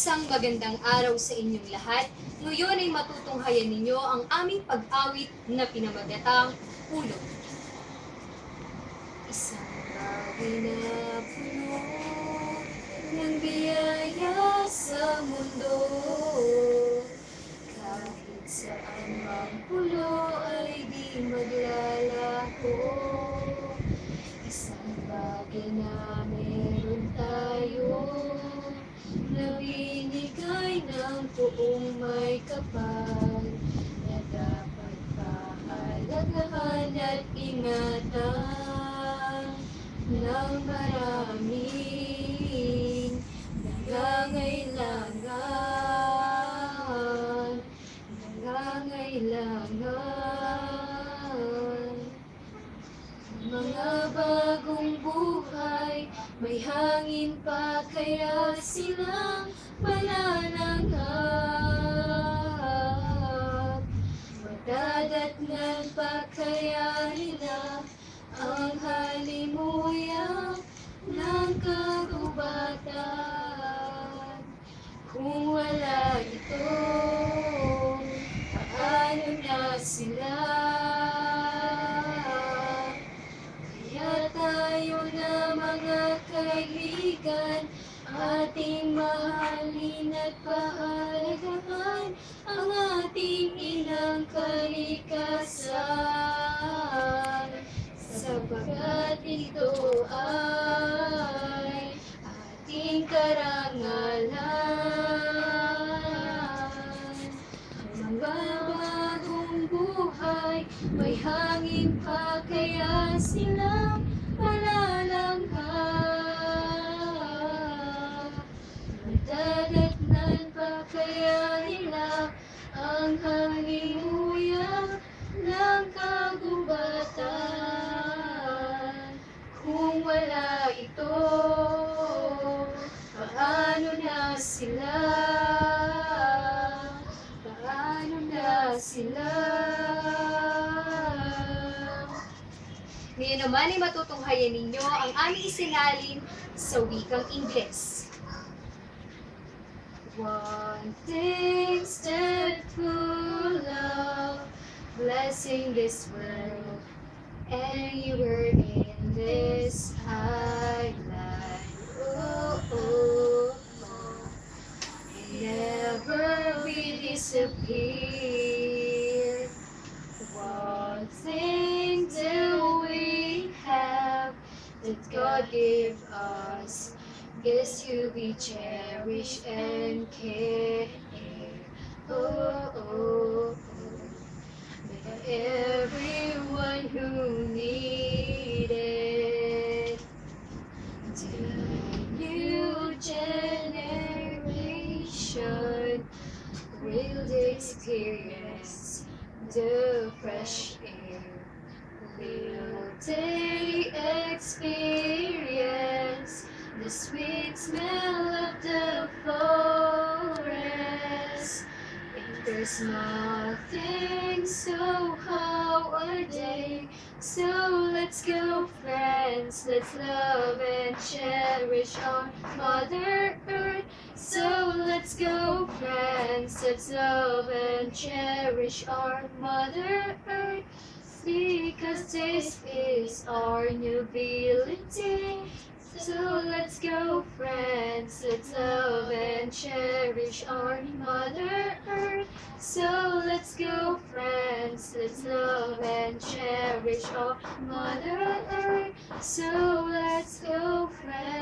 Isang magandang araw sa inyong lahat. Ngayon ay matutunghayan ninyo ang aming pag-awit na pinamagatang Hulog. Isang bagay na puno ng biyaya sa mundo. Kahit saan mang pulo ay di maglalaho. Isang bagay na meron tayo na binigay ng buong may kapal na dapat pahalagahan at ingatan ng maraming nangangailangan, nangangailangan. Mga bagong buhay, may hangin pa kaya silang manananghap. Madadatnan pa kaya nila ang halimuyak ng kagubatan. Kung wala ito, paano na sila? Kaya tayo na mga kaibigan, ating mahalin at pahalagahan ang ating inang kalikasan, sapagkat ito ay ating karangalan. Mga bagong buhay, may hangin pa kaya silang malalanghap. Madadatnan pa kaya nila ang halimuyak ng kagubatan. Kung wala ito, paano na sila? Paano na sila? Ngayon naman ay matutunghayan ninyo ang aming isinalin sa wikang Ingles. One thing stood full of blessing this world, and you were in this high life. Oh, oh, oh. Never we disappear. One thing do we have that God gave us, is to be cherished and care. Oh, oh, oh. By everyone who needed. The new generation will experience the fresh air. Will they experience the sweet smell of the forest? If there's nothing, so how are they? So let's go, friends, let's love and cherish our Mother Earth. So let's go, friends, let's love and cherish our Mother Earth. Because this is our new ability. So let's go, friends, let's love and cherish our Mother Earth. So let's go, friends, let's love and cherish our Mother Earth. So let's go, friends.